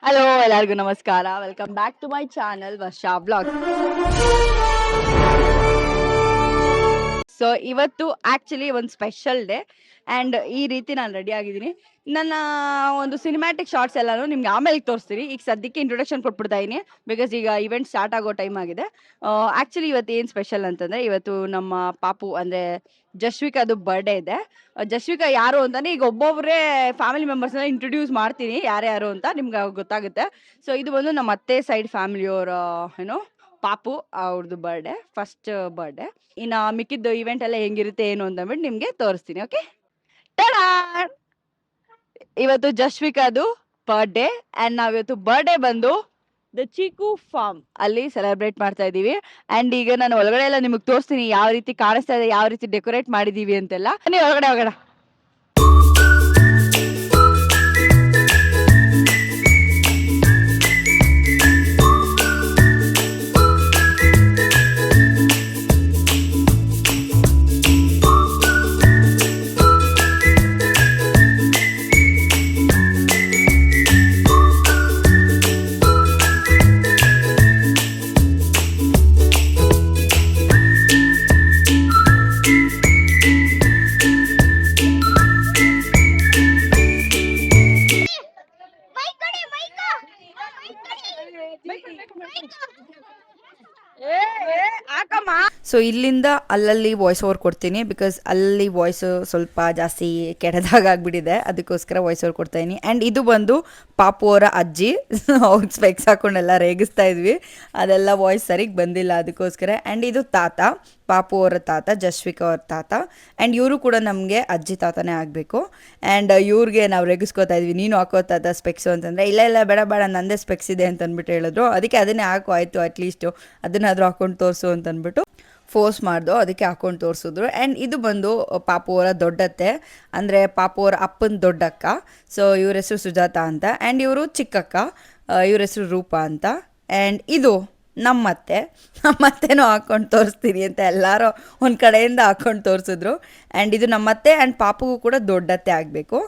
Hello ಎಲ್ಲರಿಗೂ ನಮಸ್ಕಾರ. Welcome back to my channel Varsha blogs. So ಇವತ್ತು ಆಕ್ಚುಲಿ ಒಂದು ಸ್ಪೆಷಲ್ ಡೇ ಆ್ಯಂಡ್ ಈ ರೀತಿ ನಾನು ರೆಡಿ ಆಗಿದ್ದೀನಿ. ನನ್ನ ಒಂದು ಸಿನಿಮ್ಯಾಟಿಕ್ ಶಾರ್ಟ್ಸ್ ಎಲ್ಲಾನು ನಿಮ್ಗೆ ಆಮೇಲೆ ತೋರಿಸ್ತೀನಿ. ಈಗ ಸದ್ಯಕ್ಕೆ ಇಂಟ್ರೊಡಕ್ಷನ್ ಕೊಟ್ಬಿಡ್ತಾ ಇದ್ದೀನಿ ಬಿಕಾಸ್ ಈಗ ಇವೆಂಟ್ ಸ್ಟಾರ್ಟ್ ಆಗೋ ಟೈಮ್ ಆಗಿದೆ. ಆ್ಯಕ್ಚುಲಿ ಇವತ್ತು ಏನು ಸ್ಪೆಷಲ್ ಅಂತಂದರೆ, ಇವತ್ತು ನಮ್ಮ ಪಾಪು ಅಂದರೆ ಜಶ್ವಿಕಾದು ಬರ್ಡೇ ಇದೆ. ಜಶ್ವಿಕಾ ಯಾರು ಅಂತಾನೆ ಈಗ ಒಬ್ಬೊಬ್ಬರೇ ಫ್ಯಾಮಿಲಿ ಮೆಂಬರ್ಸ್ನ ಇಂಟ್ರೊಡ್ಯೂಸ್ ಮಾಡ್ತೀನಿ, ಯಾರ್ಯಾರು ಅಂತ ನಿಮ್ಗೆ ಅವಾಗ ಗೊತ್ತಾಗುತ್ತೆ. ಸೊ ಇದು ಬಂದು ನಮ್ಮ ಅತ್ತೆ ಸೈಡ್ ಫ್ಯಾಮಿಲಿಯವರ ಏನೋ ಪಾಪು ಅವ್ರದ್ದು ಬರ್ಡೇ, ಫಸ್ಟ್ ಬರ್ಡೇ. ಇನ್ನು ಮಿಕ್ಕಿದ್ದು ಇವೆಂಟ್ ಎಲ್ಲ ಹೆಂಗಿರುತ್ತೆ ಏನು ಅಂತಂದ್ಬಿಟ್ಟು ನಿಮಗೆ ತೋರಿಸ್ತೀನಿ. ಓಕೆ, ಇವತ್ತು ಜಶ್ವಿಕಾದು ಬರ್ಡೇ ಆ್ಯಂಡ್ ನಾವಿವತ್ತು ಬರ್ಡೇ ಬಂದು ದ ಚೀಕು ಫಾರ್ಮ್ ಅಲ್ಲಿ ಸೆಲೆಬ್ರೇಟ್ ಮಾಡ್ತಾ ಇದ್ದೀವಿ. ಆ್ಯಂಡ್ ಈಗ ನಾನು ಒಳಗಡೆ ಎಲ್ಲ ನಿಮಗೆ ತೋರಿಸ್ತೀನಿ ಯಾವ ರೀತಿ ಕಾಣಿಸ್ತಾ ಇದೆ, ಯಾವ ರೀತಿ ಡೆಕೋರೇಟ್ ಮಾಡಿದ್ದೀವಿ ಅಂತೆಲ್ಲ. ನೀವು ಒಳಗಡೆ ಹೋಗೋಣ. ಸೊ ಇಲ್ಲಿಂದ ಅಲ್ಲಲ್ಲಿ ವಾಯ್ಸ್ ಓವರ್ ಕೊಡ್ತೀನಿ ಬಿಕಾಸ್ ಅಲ್ಲಿ ವಾಯ್ಸು ಸ್ವಲ್ಪ ಜಾಸ್ತಿ ಕೆಟ್ಟದಾಗ ಆಗಿಬಿಟ್ಟಿದೆ, ಅದಕ್ಕೋಸ್ಕರ ವಾಯ್ಸ್ ಓವರ್ ಕೊಡ್ತಾಯಿದ್ದೀನಿ. ಆ್ಯಂಡ್ ಇದು ಬಂದು ಪಾಪು ಅವರ ಅಜ್ಜಿ. ಅವ್ರು ಸ್ಪೆಕ್ಸ್ ಹಾಕೊಂಡೆಲ್ಲ ರೇಗಿಸ್ತಾ ಇದ್ವಿ, ಅದೆಲ್ಲ ವಾಯ್ಸ್ ಸರಿಗೆ ಬಂದಿಲ್ಲ ಅದಕ್ಕೋಸ್ಕರ. ಆ್ಯಂಡ್ ಇದು ತಾತ, ಪಾಪು ಅವರ ತಾತ, ಜಶ್ವಿಕಾ ಅವ್ರ ತಾತ. ಆ್ಯಂಡ್ ಇವರು ಕೂಡ ನಮಗೆ ಅಜ್ಜಿ ತಾತನೇ ಆಗಬೇಕು. ಆ್ಯಂಡ್ ಇವ್ರಿಗೆ ನಾವು ರೇಗಿಸ್ಕೋತಾ ಇದ್ವಿ, ನೀನು ಹಾಕೋ ತಾತ ಸ್ಪೆಕ್ಸು ಅಂತಂದರೆ, ಇಲ್ಲ ಬೇಡ ಬೇಡ ನಂದೇ ಸ್ಪೆಕ್ಸ್ ಇದೆ ಅಂತಂದ್ಬಿಟ್ಟು ಹೇಳಿದ್ರು. ಅದಕ್ಕೆ ಅದನ್ನೇ ಹಾಕು ಆಯಿತು, ಅಟ್ಲೀಸ್ಟು ಅದನ್ನಾದರೂ ಹಾಕೊಂಡು ತೋರಿಸು ಅಂತಂದ್ಬಿಟ್ಟು ಫೋರ್ಸ್ ಮಾಡ್ದು, ಅದಕ್ಕೆ ಹಾಕೊಂಡು ತೋರಿಸಿದ್ರು. ಆ್ಯಂಡ್ ಇದು ಬಂದು ಪಾಪು ಅವರ ದೊಡ್ಡತ್ತೆ, ಅಂದರೆ ಪಾಪು ಅವರ ಅಪ್ಪನ ದೊಡ್ಡಕ್ಕ. ಸೊ ಇವ್ರ ಹೆಸರು ಸುಜಾತ ಅಂತ. ಆ್ಯಂಡ್ ಇವರು ಚಿಕ್ಕಕ್ಕ, ಇವ್ರ ಹೆಸರು ರೂಪ ಅಂತ. ಆ್ಯಂಡ್ ಇದು ನಮ್ಮತ್ತೆನೂ ಹಾಕ್ಕೊಂಡು ತೋರಿಸ್ತೀನಿ ಅಂತ ಎಲ್ಲರೂ ಒಂದು ಕಡೆಯಿಂದ ಹಾಕ್ಕೊಂಡು ತೋರಿಸಿದ್ರು. ಆ್ಯಂಡ್ ಇದು ನಮ್ಮತ್ತೆ ಆ್ಯಂಡ್ ಪಾಪುಗೂ ಕೂಡ ದೊಡ್ಡತ್ತೆ ಆಗಬೇಕು.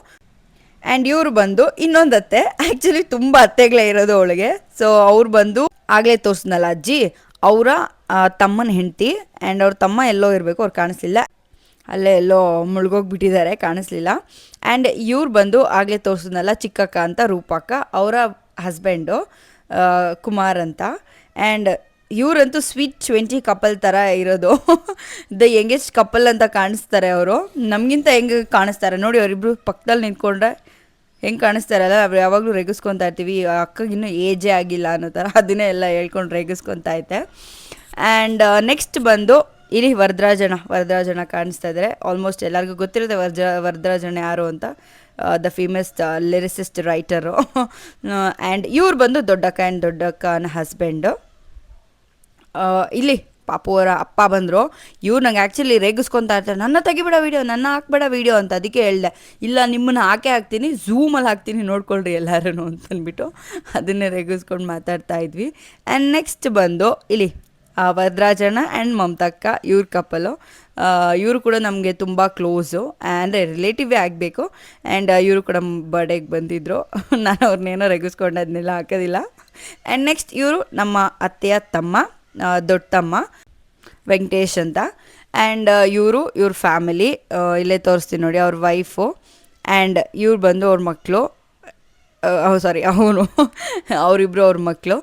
ಆ್ಯಂಡ್ ಇವರು ಬಂದು ಇನ್ನೊಂದತ್ತೆ, ಆ್ಯಕ್ಚುಲಿ ತುಂಬ ಅತ್ತೆಗಳೇ ಇರೋದು ಅವಳಿಗೆ. ಸೊ ಅವ್ರು ಬಂದು ಆಗಲೇ ತೋರಿಸ್ನಲ್ಲ ಅಜ್ಜಿ, ಅವರ ತಮ್ಮನ ಹೆಂಡತಿ. ಆ್ಯಂಡ್ ಅವ್ರ ತಮ್ಮ ಎಲ್ಲೋ ಇರಬೇಕು, ಅವ್ರು ಕಾಣಿಸ್ಲಿಲ್ಲ, ಅಲ್ಲೇ ಎಲ್ಲೋ ಮುಳುಗೋಗ್ಬಿಟ್ಟಿದ್ದಾರೆ, ಕಾಣಿಸ್ಲಿಲ್ಲ. ಆ್ಯಂಡ್ ಇವ್ರು ಬಂದು ಆಗಲೇ ತೋರಿಸಿದ್ನಲ್ಲ ಚಿಕ್ಕಕ್ಕ ಅಂತ, ರೂಪಕ್ಕ, ಅವರ ಹಸ್ಬೆಂಡು ಕುಮಾರ್ ಅಂತ. ಆ್ಯಂಡ್ ಇವರಂತೂ ಸ್ವೀಟ್ 20 ಕಪಲ್ ಥರ ಇರೋದು. ದ ಯಂಗೆಸ್ಟ್ ಕಪಲ್ ಅಂತ ಕಾಣಿಸ್ತಾರೆ ಅವರು, ನಮಗಿಂತ ಹೆಂಗೆ ಕಾಣಿಸ್ತಾರೆ ನೋಡಿ. ಅವರಿಬ್ರು ಪಕ್ಕದಲ್ಲಿ ನಿಂತ್ಕೊಂಡ್ರೆ ಹೆಂಗೆ ಕಾಣಿಸ್ತಾರಲ್ಲ, ಅವ್ರು ಯಾವಾಗಲೂ ರೇಗಿಸ್ಕೊತಾ ಇರ್ತೀವಿ, ಅಕ್ಕಗಿನ್ನೂ ಏಜೇ ಆಗಿಲ್ಲ ಅನ್ನೋ ಥರ ಅದನ್ನೇ ಎಲ್ಲ ಹೇಳ್ಕೊಂಡು ರೇಗಿಸ್ಕೊತಾ ಐತೆ. ಆ್ಯಂಡ್ ನೆಕ್ಸ್ಟ್ ಬಂದು ಇಲ್ಲಿ ವರದರಾಜಣ್ಣ ಕಾಣಿಸ್ತಾ ಇದ್ದಾರೆ. ಆಲ್ಮೋಸ್ಟ್ ಎಲ್ಲರಿಗೂ ಗೊತ್ತಿರುತ್ತೆ ವರದರಾಜಣ್ಣ ಯಾರು ಅಂತ, the famous lyricist writer. And ಇವ್ರು ಬಂದು ದೊಡ್ಡಕ್ಕ ಆ್ಯಂಡ್ ದೊಡ್ಡಕ್ಕನ ಹಸ್ಬೆಂಡು. ಇಲ್ಲಿ ಪಾಪು ಅವರ ಅಪ್ಪ ಬಂದರು. ಇವ್ರು ನಂಗೆ ಆ್ಯಕ್ಚುಲಿ ರೇಗಿಸ್ಕೊತಾ ಇರ್ತಾರೆ, ನನ್ನ ತೆಗಿಬೇಡ ವೀಡಿಯೋ, ನನ್ನ ಹಾಕ್ಬೇಡ ವೀಡಿಯೋ ಅಂತ. ಅದಕ್ಕೆ ಹೇಳ್ದೆ, ಇಲ್ಲ ನಿಮ್ಮನ್ನು ಹಾಕ್ತೀನಿ, ಝೂಮಲ್ಲಿ ಹಾಕ್ತೀನಿ, ನೋಡ್ಕೊಳ್ರಿ ಎಲ್ಲರೂ ಅಂತಂದ್ಬಿಟ್ಟು ಅದನ್ನೇ ರೇಗಿಸ್ಕೊಂಡು ಮಾತಾಡ್ತಾ ಇದ್ವಿ. ಆ್ಯಂಡ್ ನೆಕ್ಸ್ಟ್ ಬಂದು ಇಲ್ಲಿ ವರದರಾಜಣ್ಣ ಆ್ಯಂಡ್ ಮಮತಕ್ಕ, ಇವ್ರ ಕಪ್ಪಲು. ಇವರು ಕೂಡ ನಮಗೆ ತುಂಬ ಕ್ಲೋಸು, ಅಂದರೆ ರಿಲೇಟಿವೇ ಆಗಬೇಕು. ಆ್ಯಂಡ್ ಇವರು ಕೂಡ ಬರ್ಡೇಗೆ ಬಂದಿದ್ದರು. ನಾನು ಅವ್ರನ್ನೇನೋ ರೇಗಿಸ್ಕೊಂಡು ಅದನ್ನೆಲ್ಲ ಹಾಕೋದಿಲ್ಲ. ಆ್ಯಂಡ್ ನೆಕ್ಸ್ಟ್ ಇವರು ನಮ್ಮ ಅತ್ತೆಯ ತಮ್ಮ, ದೊಡ್ಡ ತಮ್ಮ ವೆಂಕಟೇಶ್ ಅಂತ. ಆ್ಯಂಡ್ ಇವ್ರ ಫ್ಯಾಮಿಲಿ ಇಲ್ಲೇ ತೋರಿಸ್ತೀನಿ ನೋಡಿ, ಅವ್ರ ವೈಫು. ಆ್ಯಂಡ್ ಇವ್ರು ಬಂದು ಅವ್ರ ಮಕ್ಕಳು, ಅವರಿಬ್ರು ಅವ್ರ ಮಕ್ಕಳು.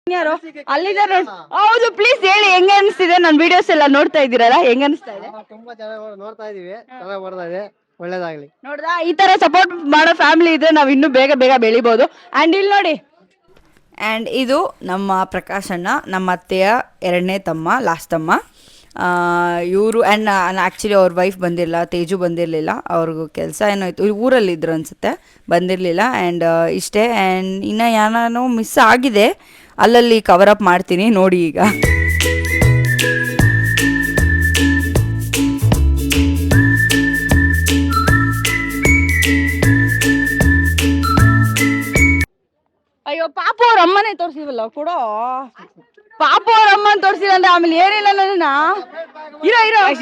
ಯಾರು ಅಲ್ಲಿದ್ದಾರೆ? ಹೌದು, ಪ್ಲೀಸ್ ಹೇಳಿ ಹೆಂಗೆ ಅನಿಸ್ತಿದೆ? ನನ್ನ ವಿಡಿಯೋಸ್ ಎಲ್ಲ ನೋಡ್ತಾ ಇದ್ದೀರಲ್ಲ, ಹೆಂಗೆ ಅನಿಸ್ತಾ ಇದೆ? ತುಂಬಾ ಚೆನ್ನಾಗಿ ನೋಡ್ತಾ ಇದೀವಿ, ಚೆನ್ನಾಗಿ ಬರ್ತಾ ಇದೆ, ಒಳ್ಳೇದಾಗ್ಲಿ. ನೋಡ್ದಾ, ಈ ತರ ಸಪೋರ್ಟ್ ಮಾಡೋ ಫ್ಯಾಮಿಲಿ ಇದ್ರೆ ನಾವು ಇನ್ನೂ ಬೇಗ ಬೆಳಿಬೋದು. ಆ್ಯಂಡ್ ಇಲ್ಲಿ ನೋಡಿ, ಆ್ಯಂಡ್ ಇದು ನಮ್ಮ ಪ್ರಕಾಶಣ್ಣ, ನಮ್ಮ ಅತ್ತೆಯ ಎರಡನೇ ತಮ್ಮ, ಲಾಸ್ಟ್ ತಮ್ಮ. ಇವರು ಆ್ಯಂಡ್ ಆ್ಯಕ್ಚುಲಿ ಅವ್ರ ವೈಫ್ ಬಂದಿರಲಿಲ್ಲ, ತೇಜು ಬಂದಿರಲಿಲ್ಲ, ಅವ್ರಿಗೂ ಕೆಲಸ ಏನೋ ಇತ್ತು, ಊರಲ್ಲಿದ್ದರು ಅನಿಸುತ್ತೆ, ಬಂದಿರಲಿಲ್ಲ. ಆ್ಯಂಡ್ ಇಷ್ಟೇ. ಆ್ಯಂಡ್ ಇನ್ನು ಏನಾನು ಮಿಸ್ ಆಗಿದೆ, ಅಲ್ಲಲ್ಲಿ ಕವರಪ್ ಮಾಡ್ತೀನಿ ನೋಡಿ ಈಗ. ಅಯ್ಯೋ ಪಾಪು ಅವ್ರ ಅಮ್ಮನೇ ತೋರಿಸಿವಲ್ಲ ಕೊಡೋ. ಪಾಪು ಅವ್ರ ಅಮ್ಮ ತೋರ್ಸಿಲ್ಲ ಅಂದ್ರೆ ಆಮೇಲೆ ಏನಿಲ್ಲ ನನ್ನ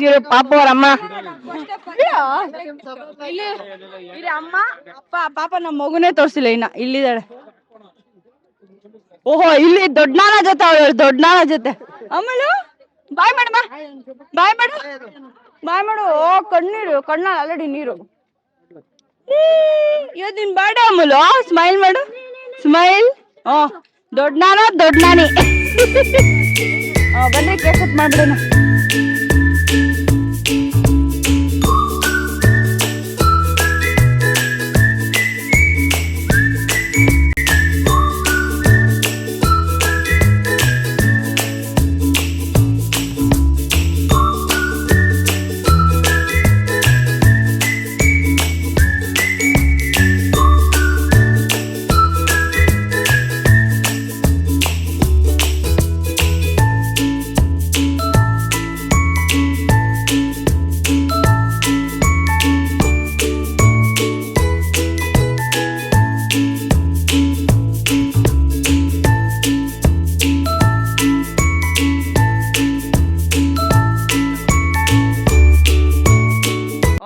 ಇರೋ ಪಾಪು ಅವ್ರ ಅಮ್ಮ ಇಲ್ಲಿ ಇಲ್ಲಿ ಅಮ್ಮ ಅಪ್ಪ ಪಾಪ ನಮ್ಮ ಮಗುನೇ ತೋರ್ಸಿಲ್ಲ ಇನ್ನ ಇಲ್ಲಿದ್ದಾಳೆ. ಓಹೋ ಇಲ್ಲಿ ದೊಡ್ಡನಾನ ಜೊತೆ ಅವಳು ದೊಡ್ಡನಾನ ಜೊತೆ ಆಮೇಲೆ ಬಾಯ್ ಮಾಡು ಬಾಯ್ ಮಾಡು ಬಾಯ್ ಮಾಡು. ಓ ಕಣ್ಣೀರು ಕಣ್ಣಲ್ಲಿ ಆಲ್ರೆಡಿ ನೀರು. ಇವತ್ತು ನಿನ್ ಬರ್ಡೇ ಅಮ್ಮಲು ಸ್ಮೈಲ್ ಮಾಡು ಸ್ಮೈಲ್. ಓ ದೊಡ್ಡನಾನ ದೊಡ್ಡ ನಾನಿ. ಬನ್ನಿ ಕೇಕ್ ಕಟ್ ಮಾಡ್ಬಿಡೋಣ.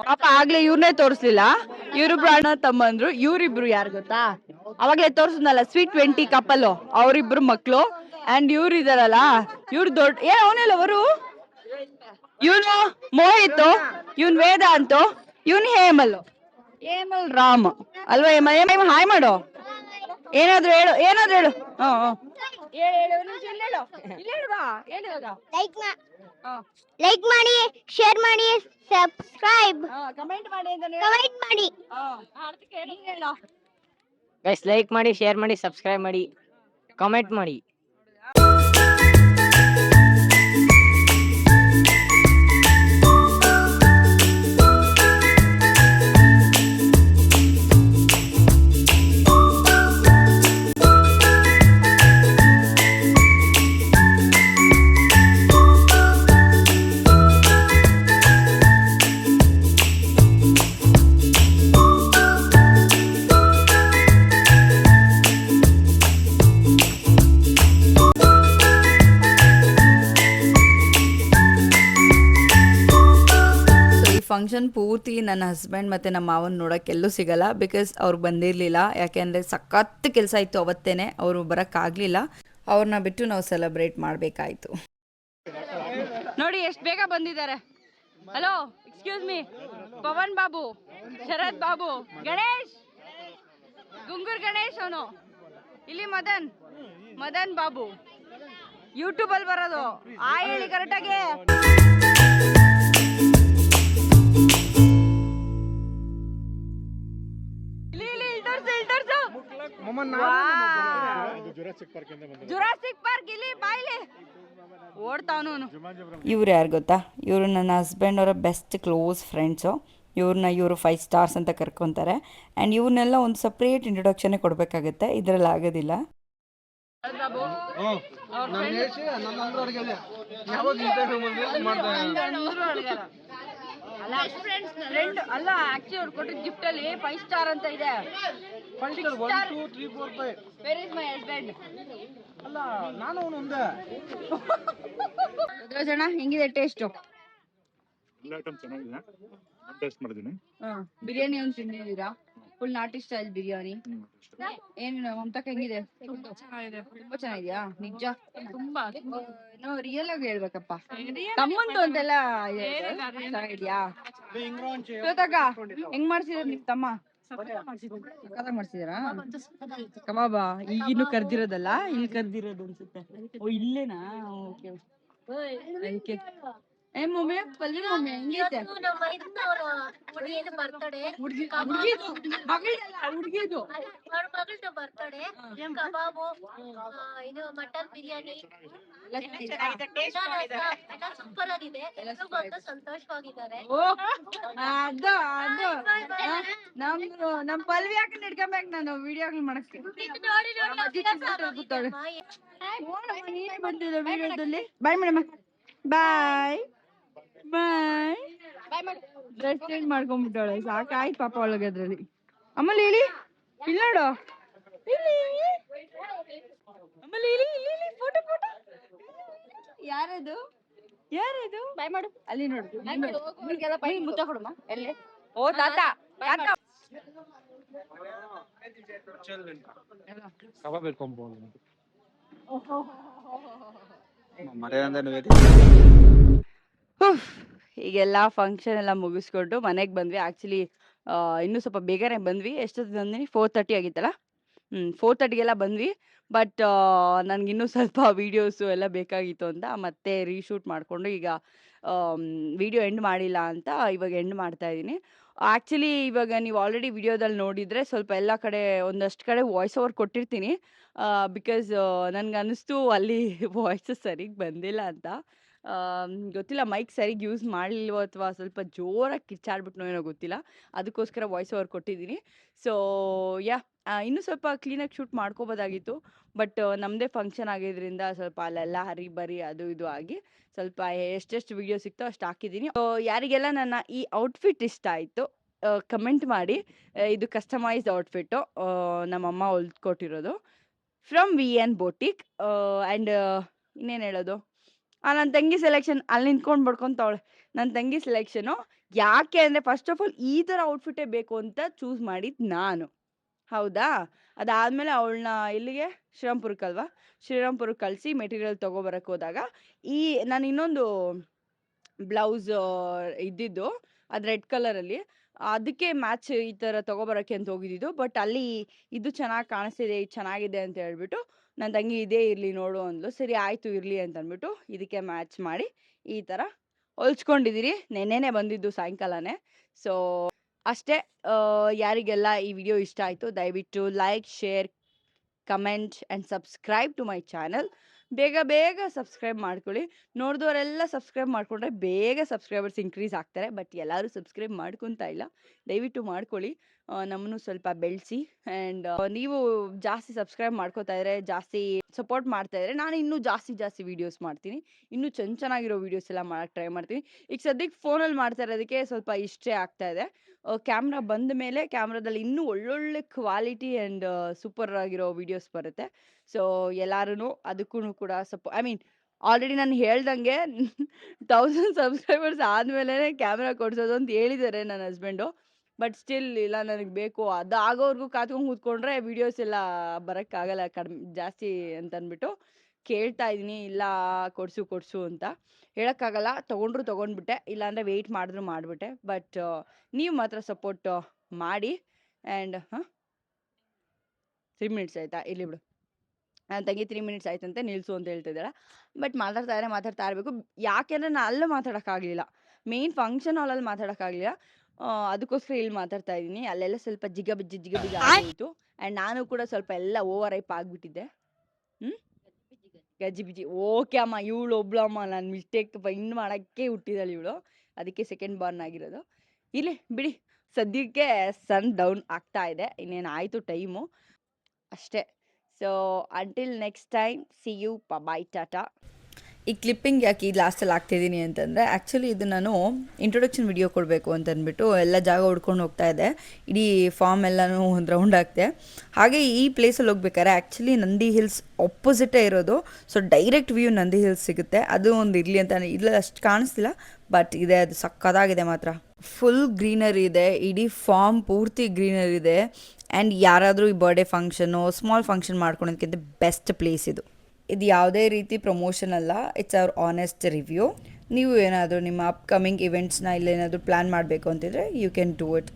ಪಾಪ ಆಗ್ಲೇ ಇವ್ರನ್ನೇ ತೋರಿಸ್ಲಿಲ್ಲ. ಇವ್ರಿಬ್ರು ಅಣ್ಣ ತಮ್ಮಂದ್ರು. ಇವ್ರಿಬ್ರು ಯಾರು ಗೊತ್ತಾ, ಅವಾಗ್ಲೇ ತೋರ್ಸಿದ್ನಲ್ಲ ಸ್ವೀಟ್ 20 ಕಪಲ್, ಅವ್ರಿಬ್ರು ಮಕ್ಳು. ಅಂಡ್ ಇವ್ರು ಇದಾರಲ್ಲ ಇವ್ರು ದೊಡ್ಡ ಅವನೆಲ್ಲ ಅವರು. ಇವನು ಮೋಹಿತ್, ಇವನ್ ವೇದಾಂತ್, ಇವನ್ ಹೇಮಲ್ ರಾಮ್ ಅಲ್ವಾ? ಹಾಯ್ ಮಾಡು, ಏನಾದ್ರು ಹೇಳು ಏನಾದ್ರು ಹೇಳು. ಲೈಕ್ ಮಾಡಿ, ಶೇರ್ ಮಾಡಿ, ಸಬ್ಸ್ಕ್ರೈಬ್ ಕಮೆಂಟ್ ಮಾಡಿ ಅಂತ ಕಮೆಂಟ್ ಮಾಡಿ. ಗೈಸ್ ಲೈಕ್ ಮಾಡಿ, ಶೇರ್ ಮಾಡಿ, ಸಬ್ಸ್ಕ್ರೈಬ್ ಮಾಡಿ, ಕಾಮೆಂಟ್ ಮಾಡಿ. ಫಂಕ್ಷನ್ ಪೂರ್ತಿ ನನ್ನ ಹಸ್ಬೆಂಡ್ ಮತ್ತು ನಮ್ಮ ಮಾವನ ನೋಡೋಕ್ಕೆಲ್ಲೂ ಸಿಗಲ್ಲ. ಬಿಕಾಸ್ ಅವ್ರು ಬಂದಿರಲಿಲ್ಲ. ಯಾಕೆಂದರೆ ಸಖತ್ತು ಕೆಲಸ ಇತ್ತು ಅವತ್ತೇ, ಅವರು ಬರೋಕ್ಕಾಗಲಿಲ್ಲ. ಅವ್ರನ್ನ ಬಿಟ್ಟು ನಾವು ಸೆಲೆಬ್ರೇಟ್ ಮಾಡಬೇಕಾಯಿತು. ನೋಡಿ ಎಷ್ಟು ಬೇಗ ಬಂದಿದ್ದಾರೆ. Hello excuse me, Pavan Babu, Sharath Babu, Ganesh, Gungur Ganesh ಅವನು, ಇಲ್ಲಿ ಮದನ್ ಬಾಬು ಯೂಟ್ಯೂಬ್ ಅಲ್ಲಿ ಬರೋದು. ಆ ಹೇಳಿ ಕರೆಕ್ಟಾಗಿ. ಜುರಾಸಿಕ್ ಪಾರ್ಕ್ ಇಲ್ಲಿ ಬಾಯ್ಲಿ ಓಡ್ತಾವನು. ಇವ್ರು ಯಾರು ಗೊತ್ತಾ, ಇವರು ನನ್ನ ಹಸ್ಬೆಂಡ್ ಅವರ ಬೆಸ್ಟ್ ಕ್ಲೋಸ್ ಫ್ರೆಂಡ್ಸು. ಇವರು 5 ಸ್ಟಾರ್ಸ್ ಅಂತ ಕರ್ಕೊತಾರೆ. ಆ್ಯಂಡ್ ಇವ್ರನ್ನೆಲ್ಲ ಒಂದು ಸಪ್ರೇಟ್ ಇಂಟ್ರೊಡಕ್ಷನ್ನೇ ಕೊಡಬೇಕಾಗತ್ತೆ, ಇದರಲ್ಲಿ ಆಗೋದಿಲ್ಲ. ಅಲ್ಲ ಆಕ್ಚುಲಿ ಅವ್ರು ಕೊಟ್ಟಿದ್ದ ಗಿಫ್ಟ್ ಅಲ್ಲಿ 5 ಸ್ಟಾರ್ ಅಂತ ಇದೆ. Where is my husband? ಅಲ್ಲ ನಾನು ಒಂದೇ ಜನ ಹೆಂಗಿದೆ ಟೇಸ್ಟ್? ಎಲ್ಲ ಐಟಮ್ ಚೆನ್ನಾಗಿದೆ, ನಾನು ಟೇಸ್ಟ್ ಮಾಡಿದ್ದೀನಿ. ಬಿರಿಯಾನಿ ಒಂದು ತಿಂದಿದ್ದೀರಾ? ಫುಲ್ ನಾಟಿ ಸ್ಟೈಲ್ ಬಿರಿಯಾನಿ. ಏನು ಮಮತಾಕ್ ಹೆಂಗಿದೆ? ತುಂಬಾ ಚೆನ್ನಾಗಿದ್ಯಾ? ನಿಜ ತುಂಬಾ ರಿಯಲ್ ಆಗಿ ಹೇಳ್ಬೇಕಪ್ಪ. ತಮ್ಮಂದು ಅಂತೆಲ್ಲ ಚೆನ್ನಾಗಿದ್ಯಾ? ಇವತ್ತಾಗ ಹೆಂಗ್ ಮಾಡ್ಸಿದಾರ ನಿಮ್ ತಮ್ಮ? ಮಾಡ್ಸಿದಾರಾ ಕಬಾಬ? ಈಗಿನ್ನು ಕರ್ದಿರೋದಲ್ಲ, ಇಲ್ಲಿ ಕರ್ದಿರೋದು ಅನ್ಸುತ್ತೆ. ಓ ಇಲ್ಲೇನಾ? ಓಕೆ. ಏ ಮಮ್ಮಿ ಪಲ್ವಿ ಮಮ್ಮಿ ಹೆಂಗೈತೆ? ಹುಡುಗಿದು ಬರ್ತಡೆ ಕಬಾಬು, ಇದು ಮಟನ್ ಬಿರಿಯಾನಿ ಸೂಪರ್ ಆಗಿದೆ. ಎಲ್ರು ಬಂದು ಸಂತೋಷವಾಗಿದ್ದಾರೆ. ಅದು ನಮ್ ಪಲ್ವಿ ಹಾಕೊಂಡು ಹಿಡ್ಕೊಂಬೇಕು ನಾನು ವಿಡಿಯೋಗಳು ಮಾಡಕ್ಕೆ. ನೀನೇ ಬಂದಿಲ್ಲ ವಿಡಿಯೋದಲ್ಲಿ. ಬಾಯ್ ಮೇಡಮ್, ಬಾಯ್ ಬಾಯ್. ಡ್ರೆಸ್ ಚೇಂಜ್ ಮಾಡ್ಕೊಂಡ್ಬಿಟ್ಟಾಳೆ, ಸಾಕಾಯ್ತು ಪಾಪ ಒಳಗೆ ಅದ್ರಲ್ಲಿ. ಆಮೇಲೆ ಇಲ್ಲಿ ಇಲ್ಲಿ ನೋಡು, ಇಲ್ಲಿ ಆಮೇಲೆ ಇಲ್ಲಿ ಇಲ್ಲಿ ಫೋಟೋ ಯಾರದು ಯಾರದು ಬಾಯ್ ಮಾಡು ಅಲ್ಲಿ ನೋಡು ನಿಮ್ಗೆಲ್ಲ ಬೈ ಮುತ್ತ ಕೊಡಮ್ಮ ಎಲ್ಲಿ ಓ ತಾತ ತಾತ ಕಬಾಬ್ ಇಟ್ಕೊಂಬೋದು ಈಗೆಲ್ಲ ಫಂಕ್ಷನ್ ಎಲ್ಲ ಮುಗಿಸ್ಕೊಂಡು ಮನೆಗೆ ಬಂದ್ವಿ ಆ್ಯಕ್ಚುಲಿ ಇನ್ನೂ ಸ್ವಲ್ಪ ಬೇಗನೆ ಬಂದ್ವಿ ಎಷ್ಟೊತ್ತು ಬಂದಿನಿ 4:30 ಆಗಿತ್ತಲ್ಲ 4:30ಗೆಲ್ಲ ಬಂದ್ವಿ ಬಟ್ ನನಗಿನ್ನೂ ಸ್ವಲ್ಪ ವೀಡಿಯೋಸು ಎಲ್ಲ ಬೇಕಾಗಿತ್ತು ಅಂತ ಮತ್ತೆ ರೀಶೂಟ್ ಮಾಡಿಕೊಂಡು ಈಗ ವಿಡಿಯೋ ಎಂಡ್ ಮಾಡಿಲ್ಲ ಅಂತ ಇವಾಗ ಎಂಡ್ ಮಾಡ್ತಾ ಇದ್ದೀನಿ ಆ್ಯಕ್ಚುಲಿ ಇವಾಗ ನೀವು ಆಲ್ರೆಡಿ ವಿಡಿಯೋದಲ್ಲಿ ನೋಡಿದರೆ ಸ್ವಲ್ಪ ಎಲ್ಲ ಕಡೆ ಒಂದಷ್ಟು ಕಡೆ ವಾಯ್ಸ್ ಓವರ್ ಕೊಟ್ಟಿರ್ತೀನಿ ಬಿಕಾಸ್ ನನಗೆ ಅನ್ನಿಸ್ತು ಅಲ್ಲಿ ವಾಯ್ಸಸ್ ಸರಿಗೆ ಬಂದಿಲ್ಲ ಅಂತ ಗೊತ್ತಿಲ್ಲ ಮೈಕ್ ಸರಿಗೆ ಯೂಸ್ ಮಾಡಲಿಲ್ವೋ ಅಥವಾ ಸ್ವಲ್ಪ ಜೋರಾಗಿ ಕಿಚ್ಚಾಡ್ಬಿಟ್ನೋ ಏನೋ ಗೊತ್ತಿಲ್ಲ ಅದಕ್ಕೋಸ್ಕರ ವಾಯ್ಸ್ ಓವರ್ ಕೊಟ್ಟಿದ್ದೀನಿ ಸೊ ಯಾ ಇನ್ನೂ ಸ್ವಲ್ಪ ಕ್ಲೀನಾಗಿ ಶೂಟ್ ಮಾಡ್ಕೋಬೋದಾಗಿತ್ತು ಬಟ್ ನಮ್ಮದೇ ಫಂಕ್ಷನ್ ಆಗಿದ್ದರಿಂದ ಸ್ವಲ್ಪ ಅಲ್ಲೆಲ್ಲ ಹರಿಬರಿ ಅದು ಇದು ಆಗಿ ಸ್ವಲ್ಪ ಎಷ್ಟೆಷ್ಟು ವಿಡಿಯೋ ಸಿಗ್ತೋ ಅಷ್ಟು ಹಾಕಿದ್ದೀನಿ ಯಾರಿಗೆಲ್ಲ ನನ್ನ ಈ ಔಟ್ಫಿಟ್ ಇಷ್ಟ ಆಯಿತು ಕಮೆಂಟ್ ಮಾಡಿ ಇದು ಕಸ್ಟಮೈಸ್ಡ್ ಔಟ್ಫಿಟ್ಟು ನಮ್ಮಮ್ಮ ಹೊಲ್ಕೊಟ್ಟಿರೋದು ಫ್ರಮ್ VN Boutique ಆ್ಯಂಡ್ ಇನ್ನೇನು ಹೇಳೋದು ನನ್ನ ತಂಗಿ ಸೆಲೆಕ್ಷನ್ ಅಲ್ಲಿ ನಿಂತ್ಕೊಂಡು ಬಡ್ಕೊತಾವಳೆ ನನ್ನ ತಂಗಿ ಸೆಲೆಕ್ಷನು ಯಾಕೆ ಅಂದರೆ ಫಸ್ಟ್ ಆಫ್ ಆಲ್ ಈ ಥರ ಔಟ್ಫಿಟ್ಟೇ ಬೇಕು ಅಂತ ಚೂಸ್ ಮಾಡಿದ್ದು ನಾನು ಹೌದಾ ಅದಾದಮೇಲೆ ಅವಳನ್ನ ಇಲ್ಲಿಗೆ ಶ್ರೀರಾಮ್ಪುರಕ್ಕಲ್ವಾ ಶ್ರೀರಾಮ್ಪುರಕ್ಕೆ ಕಳಿಸಿ ಮೆಟೀರಿಯಲ್ ತೊಗೊಬರಕ್ಕೆ ಹೋದಾಗ ನಾನು ಇನ್ನೊಂದು ಬ್ಲೌಸ್ ಇದ್ದಿದ್ದು ಅದು ರೆಡ್ ಕಲರಲ್ಲಿ ಅದಕ್ಕೆ ಮ್ಯಾಚ್ ಈ ಥರ ತೊಗೊಬರೋಕ್ಕೆ ಅಂತ ಹೋಗಿದ್ದಿದ್ದು ಬಟ್ ಅಲ್ಲಿ ಇದು ಚೆನ್ನಾಗಿ ಕಾಣಿಸ್ತಿದೆ ಇದು ಚೆನ್ನಾಗಿದೆ ಅಂತ ಹೇಳ್ಬಿಟ್ಟು ನನ್ನ ತಂಗಿ ಇದೇ ಇರಲಿ ನೋಡು ಅಂದ್ಲು ಸರಿ ಆಯಿತು ಇರಲಿ ಅಂತ ಅಂದ್ಬಿಟ್ಟು ಇದಕ್ಕೆ ಮ್ಯಾಚ್ ಮಾಡಿ ಈ ಥರ ಹೊಲ್ಸ್ಕೊಂಡಿದ್ದೀರಿ ನೆನ್ನೆನೇ ಬಂದಿದ್ದು ಸಾಯಂಕಾಲನೇ ಸೊ ಅಷ್ಟೇ ಯಾರಿಗೆಲ್ಲ ಈ ವಿಡಿಯೋ ಇಷ್ಟ ಆಯಿತು ದಯವಿಟ್ಟು like share comment and subscribe to my channel ಬೇಗ ಸಬ್ಸ್ಕ್ರೈಬ್ ಮಾಡ್ಕೊಳ್ಳಿ ನೋಡಿದವರೆಲ್ಲ ಸಬ್ಸ್ಕ್ರೈಬ್ ಮಾಡಿಕೊಂಡ್ರೆ ಬೇಗ ಸಬ್ಸ್ಕ್ರೈಬರ್ಸ್ ಇನ್ಕ್ರೀಸ್ ಆಗ್ತಾರೆ ಬಟ್ ಎಲ್ಲರೂ ಸಬ್ಸ್ಕ್ರೈಬ್ ಮಾಡ್ಕೊತಾ ಇಲ್ಲ ದಯವಿಟ್ಟು ಮಾಡ್ಕೊಳ್ಳಿ ನಮ್ಮನ್ನು ಸ್ವಲ್ಪ ಬೆಳೆಸಿ ಆ್ಯಂಡ್ ನೀವು ಜಾಸ್ತಿ ಸಬ್ಸ್ಕ್ರೈಬ್ ಮಾಡ್ಕೋತಾ ಇದ್ರೆ ಜಾಸ್ತಿ ಸಪೋರ್ಟ್ ಮಾಡ್ತಾ ಇದ್ರೆ ನಾನು ಇನ್ನೂ ಜಾಸ್ತಿ ವೀಡಿಯೋಸ್ ಮಾಡ್ತೀನಿ ಇನ್ನೂ ಚೆನ್ನಾಗಿರೋ ವೀಡಿಯೋಸ್ ಎಲ್ಲ ಮಾಡೋಕ್ಕೆ ಟ್ರೈ ಮಾಡ್ತೀನಿ ಈಗ ಸದ್ಯಕ್ಕೆ ಫೋನಲ್ಲಿ ಮಾಡ್ತಾ ಇರೋದಕ್ಕೆ ಸ್ವಲ್ಪ ಇಷ್ಟೇ ಆಗ್ತಾ ಇದೆ ಕ್ಯಾಮ್ರಾ ಬಂದ ಮೇಲೆ ಕ್ಯಾಮ್ರಾದಲ್ಲಿ ಇನ್ನೂ ಒಳ್ಳೊಳ್ಳೆ ಕ್ವಾಲಿಟಿ ಆ್ಯಂಡ್ ಸೂಪರ್ ಆಗಿರೋ ವೀಡಿಯೋಸ್ ಬರುತ್ತೆ ಸೊ ಎಲ್ಲರೂ ಅದಕ್ಕೂ ಕೂಡ ಆಲ್ರೆಡಿ ನಾನು ಹೇಳ್ದಂಗೆ 1000 ಸಬ್ಸ್ಕ್ರೈಬರ್ಸ್ ಆದಮೇಲೆ ಕ್ಯಾಮ್ರಾ ಕೊಡ್ಸೋದು ಅಂತ ಹೇಳಿದ್ದಾರೆ ನನ್ನ ಹಸ್ಬೆಂಡು ಬಟ್ ಸ್ಟಿಲ್ ಇಲ್ಲ ನನಗೆ ಬೇಕು ಅದು ಆಗೋವರೆಗೂ ಕಾತ್ಕೊಂಡು ಕೂತ್ಕೊಂಡ್ರೆ ವೀಡಿಯೋಸ್ ಎಲ್ಲ ಬರೋಕ್ಕಾಗಲ್ಲ ಕಡಿಮೆ ಜಾಸ್ತಿ ಅಂತ ಅಂದ್ಬಿಟ್ಟು ಕೇಳ್ತಾ ಇದ್ದೀನಿ ಇಲ್ಲ ಕೊಡಿಸು ಅಂತ ಹೇಳೋಕ್ಕಾಗಲ್ಲ ತೊಗೊಂಡ್ಬಿಟ್ಟೆ ಇಲ್ಲಾಂದರೆ ವೆಯ್ಟ್ ಮಾಡಿಬಿಟ್ಟೆ ಬಟ್ ನೀವು ಮಾತ್ರ ಸಪೋರ್ಟ್ ಮಾಡಿ ಆ್ಯಂಡ್ 3 ಮಿನಿಟ್ಸ್ ಆಯಿತಾ ಇಲ್ಲಿ ಬಿಡು ನನ್ನ ತಂಗಿ 3 ಮಿನಿಟ್ಸ್ ಆಯ್ತಂತೆ ನಿಲ್ಲಿಸು ಅಂತ ಹೇಳ್ತಿದ್ದಾಳೆ ಬಟ್ ಮಾತಾಡ್ತಾ ಇರಬೇಕು ಯಾಕೆಂದರೆ ನಾನು ಅಲ್ಲೂ ಮಾತಾಡೋಕ್ಕಾಗಲಿಲ್ಲ ಮೇನ್ ಫಂಕ್ಷನ್ ಹಾಲಲ್ಲಿ ಮಾತಾಡೋಕ್ಕಾಗಲಿಲ್ಲ ಅದಕ್ಕೋಸ್ಕರ ಇಲ್ಲಿ ಮಾತಾಡ್ತಾ ಇದ್ದೀನಿ ಅಲ್ಲೆಲ್ಲ ಸ್ವಲ್ಪ ಜಿಗ ಆಯಿತು ಆ್ಯಂಡ್ ನಾನು ಕೂಡ ಸ್ವಲ್ಪ ಎಲ್ಲ ಓವರ್ ಐಪ್ ಆಗಿಬಿಟ್ಟಿದ್ದೆ ಗಜಿಬಿಜಿ ಓಕೆ ಅಮ್ಮ ಇವಳು ಒಬ್ಳಮ್ಮ ನಾನು ಮಿಸ್ಟೇಕ್ ಇನ್ನು ಮಾಡೋಕ್ಕೆ ಹುಟ್ಟಿದಾಳೆ ಇವಳು ಅದಕ್ಕೆ ಸೆಕೆಂಡ್ ಬಾರ್ನ್ ಆಗಿರೋದು ಇಲ್ಲಿ ಬಿಡಿ ಸದ್ಯಕ್ಕೆ ಸನ್ ಡೌನ್ ಆಗ್ತಾ ಇದೆ ಇನ್ನೇನು ಆಯಿತು ಟೈಮು ಅಷ್ಟೇ so until next time see you bye tata ಈ ಕ್ಲಿಪ್ಪಿಂಗ್ ಯಾಕೆ ಈ ಲಾಸ್ಟಲ್ಲಿ ಆಗ್ತಿದ್ದೀನಿ ಅಂತಂದರೆ ಆ್ಯಕ್ಚುಲಿ ಇದು ನಾನು ಇಂಟ್ರೊಡಕ್ಷನ್ ವಿಡಿಯೋ ಕೊಡಬೇಕು ಅಂತ ಅಂದ್ಬಿಟ್ಟು ಎಲ್ಲ ಜಾಗ ಹುಡ್ಕೊಂಡು ಹೋಗ್ತಾ ಇದ್ದೆ ಇಡೀ ಫಾರ್ಮ್ ಎಲ್ಲನೂ ಒಂದು ರೌಂಡ್ ಆಗ್ತೆ ಹಾಗೆ ಈ ಪ್ಲೇಸಲ್ಲಿ ಹೋಗ್ಬೇಕಾದ್ರೆ ಆ್ಯಕ್ಚುಲಿ ನಂದಿ ಹಿಲ್ಸ್ ಆಪೋಸಿಟೇ ಇರೋದು so direct view Nandi hills ಸಿಗುತ್ತೆ ಅದು ಒಂದು ಇರಲಿ ಅಂತ ಇಲ್ಲ ಅಷ್ಟು ಕಾಣಿಸ್ತಿಲ್ಲ ಬಟ್ ಇದೆ ಅದು ಸಕ್ಕತ್ತಾಗಿದೆ ಮಾತ್ರ ಫುಲ್ ಗ್ರೀನರಿ ಇದೆ ಇಡೀ ಫಾರ್ಮ್ ಪೂರ್ತಿ ಗ್ರೀನರಿ ಇದೆ ಆ್ಯಂಡ್ ಯಾರಾದರೂ ಈ ಬರ್ಡೇ ಫಂಕ್ಷನು ಸ್ಮಾಲ್ ಫಂಕ್ಷನ್ ಮಾಡ್ಕೊಳೋದಕ್ಕಿಂತ ಬೆಸ್ಟ್ ಪ್ಲೇಸ್ ಇದು ಯಾವುದೇ ರೀತಿ ಪ್ರಮೋಷನ್ ಅಲ್ಲ ಇಟ್ಸ್ ಅವರ್ ಆನೆಸ್ಟ್ ರಿವ್ಯೂ ನೀವು ಏನಾದರೂ ನಿಮ್ಮ ಅಪ್ಕಮಿಂಗ್ ಇವೆಂಟ್ಸ್ನ ಇಲ್ಲೇನಾದರೂ ಪ್ಲ್ಯಾನ್ ಮಾಡಬೇಕು ಅಂತಿದ್ರೆ ಯು ಕ್ಯಾನ್ ಡೂ ಇಟ್